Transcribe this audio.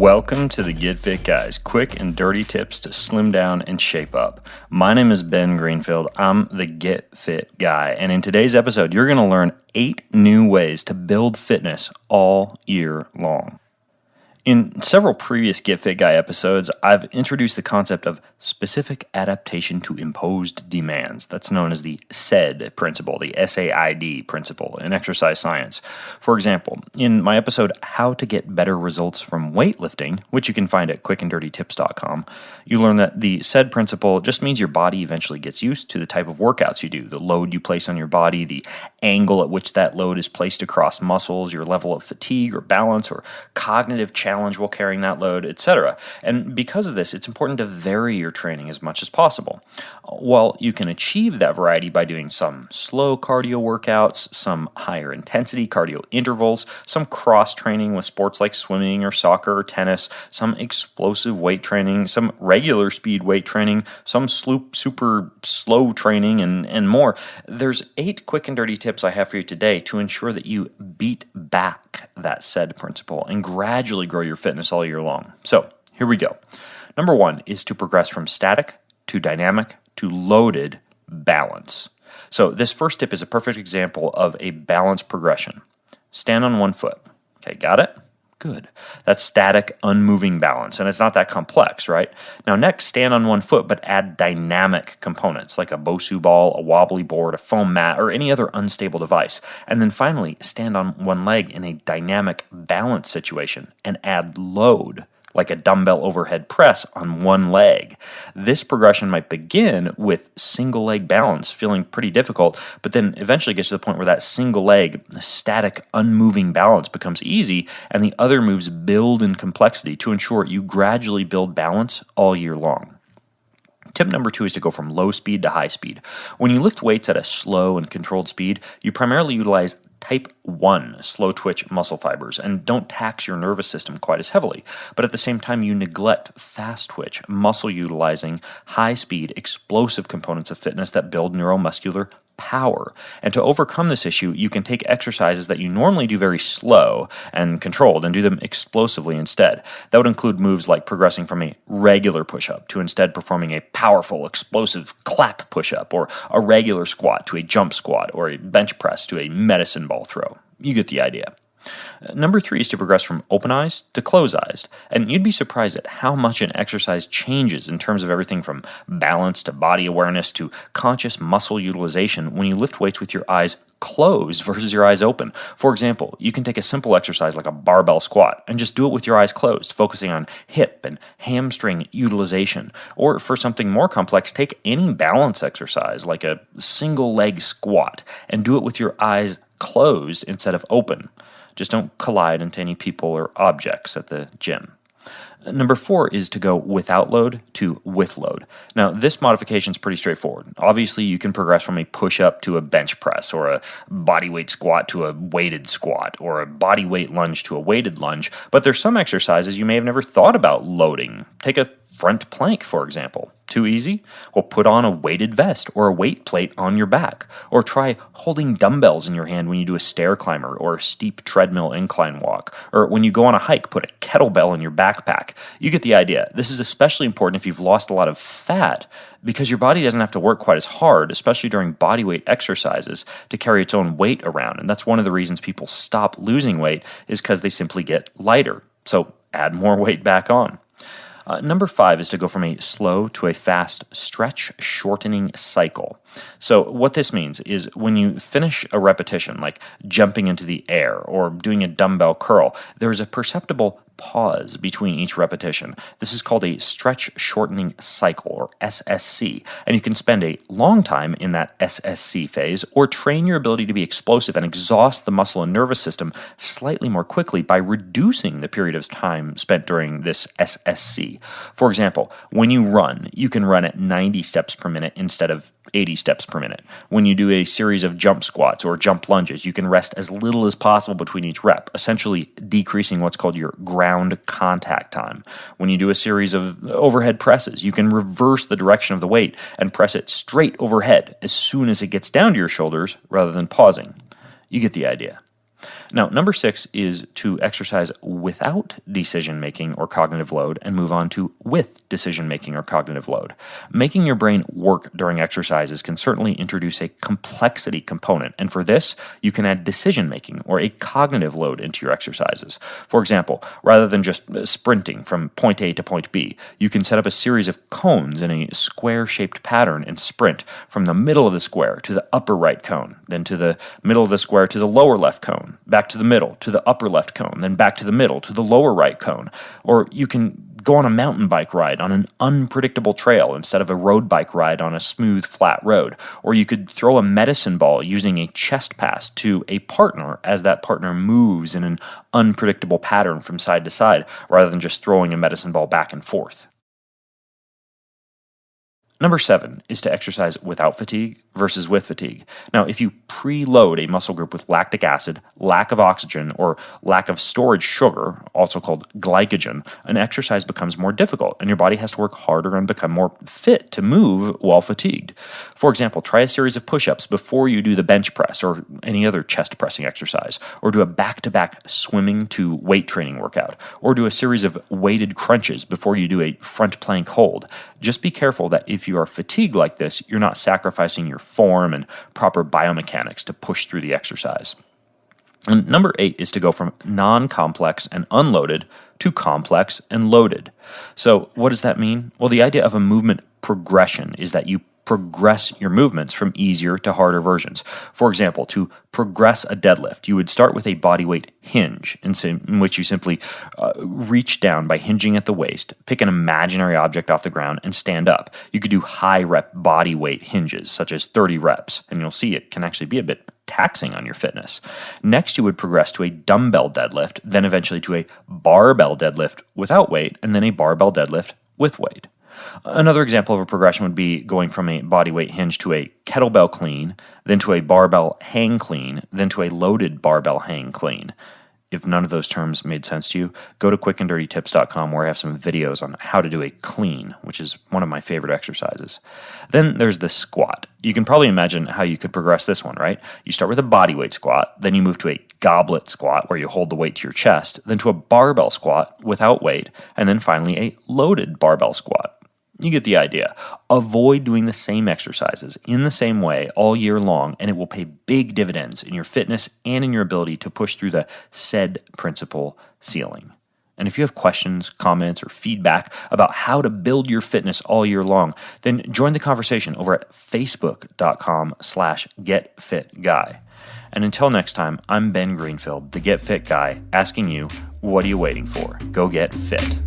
Welcome to the Get Fit Guys, quick and dirty tips to slim down and shape up. My name is Ben Greenfield. I'm the Get Fit Guy, and in today's episode, you're going to learn 8 new ways to build fitness all year long. In several previous Get Fit Guy episodes, I've introduced the concept of specific adaptation to imposed demands. That's known as the SAID principle, the SAID principle in exercise science. For example, in my episode, How to Get Better Results from Weightlifting, which you can find at quickanddirtytips.com, you learn that the SAID principle just means your body eventually gets used to the type of workouts you do, the load you place on your body, the angle at which that load is placed across muscles, your level of fatigue or balance or cognitive challenge while carrying that load, etc. And because of this, it's important to vary your training as much as possible. While you can achieve that variety by doing some slow cardio workouts, some higher intensity cardio intervals, some cross training with sports like swimming or soccer or tennis, some explosive weight training, some regular speed weight training, some super slow training, and more, there's 8 quick and dirty tips I have for you today to ensure that you beat back that SAID principle and gradually grow your fitness all year long. So here we go. Number 1 is to progress from static to dynamic to loaded balance. So this first tip is a perfect example of a balance progression. Stand on one foot. Okay, got it? Good. That's static, unmoving balance, and it's not that complex, right? Now next, stand on one foot, but add dynamic components like a Bosu ball, a wobbly board, a foam mat, or any other unstable device. And then finally, stand on one leg in a dynamic balance situation and add load, like a dumbbell overhead press on one leg. This progression might begin with single leg balance, feeling pretty difficult, but then eventually gets to the point where that single leg, static, unmoving balance becomes easy, and the other moves build in complexity to ensure you gradually build balance all year long. Tip number 2 is to go from low speed to high speed. When you lift weights at a slow and controlled speed, you primarily utilize type 1 slow twitch muscle fibers and don't tax your nervous system quite as heavily. But at the same time, you neglect fast twitch, muscle utilizing, high speed, explosive components of fitness that build neuromuscular power. And to overcome this issue, you can take exercises that you normally do very slow and controlled and do them explosively instead. That would include moves like progressing from a regular push-up to instead performing a powerful, explosive clap push-up, or a regular squat to a jump squat, or a bench press to a medicine ball throw. You get the idea. Number 3 is to progress from open eyes to closed eyes. And you'd be surprised at how much an exercise changes in terms of everything from balance to body awareness to conscious muscle utilization when you lift weights with your eyes closed versus your eyes open. For example, you can take a simple exercise like a barbell squat and just do it with your eyes closed, focusing on hip and hamstring utilization. Or for something more complex, take any balance exercise like a single leg squat and do it with your eyes closed instead of open. Just don't collide into any people or objects at the gym. Number 4 is to go without load to with load. Now, this modification is pretty straightforward. Obviously, you can progress from a push-up to a bench press, or a bodyweight squat to a weighted squat, or a bodyweight lunge to a weighted lunge, but there's some exercises you may have never thought about loading. Take a front plank, for example. Too easy? Well, put on a weighted vest or a weight plate on your back. Or try holding dumbbells in your hand when you do a stair climber or a steep treadmill incline walk. Or when you go on a hike, put a kettlebell in your backpack. You get the idea. This is especially important if you've lost a lot of fat, because your body doesn't have to work quite as hard, especially during bodyweight exercises, to carry its own weight around. And that's one of the reasons people stop losing weight, is because they simply get lighter. So add more weight back on. Number 5 is to go from a slow to a fast stretch shortening cycle. So what this means is when you finish a repetition, like jumping into the air or doing a dumbbell curl, there's a perceptible pause between each repetition. This is called a stretch shortening cycle, or SSC, and you can spend a long time in that SSC phase or train your ability to be explosive and exhaust the muscle and nervous system slightly more quickly by reducing the period of time spent during this SSC. For example, when you run, you can run at 90 steps per minute instead of 80 steps per minute. When you do a series of jump squats or jump lunges, you can rest as little as possible between each rep, essentially decreasing what's called your ground contact time. When you do a series of overhead presses, you can reverse the direction of the weight and press it straight overhead as soon as it gets down to your shoulders rather than pausing. You get the idea. Now, number 6 is to exercise without decision-making or cognitive load and move on to with decision-making or cognitive load. Making your brain work during exercises can certainly introduce a complexity component, and for this, you can add decision-making or a cognitive load into your exercises. For example, rather than just sprinting from point A to point B, you can set up a series of cones in a square-shaped pattern and sprint from the middle of the square to the upper right cone, then to the middle of the square to the lower left cone, back to the middle to the upper left cone, then back to the middle to the lower right cone. Or you can go on a mountain bike ride on an unpredictable trail instead of a road bike ride on a smooth, flat road. Or you could throw a medicine ball using a chest pass to a partner as that partner moves in an unpredictable pattern from side to side, rather than just throwing a medicine ball back and forth. Number 7 is to exercise without fatigue versus with fatigue. Now, if you preload a muscle group with lactic acid, lack of oxygen, or lack of storage sugar, also called glycogen, an exercise becomes more difficult, and your body has to work harder and become more fit to move while fatigued. For example, try a series of push-ups before you do the bench press or any other chest pressing exercise, or do a back-to-back swimming to weight training workout, or do a series of weighted crunches before you do a front plank hold. Just be careful that if you are fatigued like this, you're not sacrificing your form and proper biomechanics to push through the exercise. And number 8 is to go from non-complex and unloaded to complex and loaded. So what does that mean? Well, the idea of a movement progression is that you progress your movements from easier to harder versions. For example, to progress a deadlift, you would start with a bodyweight hinge, in which you simply reach down by hinging at the waist, pick an imaginary object off the ground, and stand up. You could do high-rep bodyweight hinges, such as 30 reps, and you'll see it can actually be a bit taxing on your fitness. Next, you would progress to a dumbbell deadlift, then eventually to a barbell deadlift without weight, and then a barbell deadlift with weight. Another example of a progression would be going from a bodyweight hinge to a kettlebell clean, then to a barbell hang clean, then to a loaded barbell hang clean. If none of those terms made sense to you, go to quickanddirtytips.com where I have some videos on how to do a clean, which is one of my favorite exercises. Then there's the squat. You can probably imagine how you could progress this one, right? You start with a bodyweight squat, then you move to a goblet squat where you hold the weight to your chest, then to a barbell squat without weight, and then finally a loaded barbell squat. You get the idea. Avoid doing the same exercises in the same way all year long, and it will pay big dividends in your fitness and in your ability to push through the said principle ceiling. And if you have questions, comments, or feedback about how to build your fitness all year long, then join the conversation over at facebook.com/getfitguy. And until next time, I'm Ben Greenfield, the Get Fit Guy, asking you, what are you waiting for? Go get fit.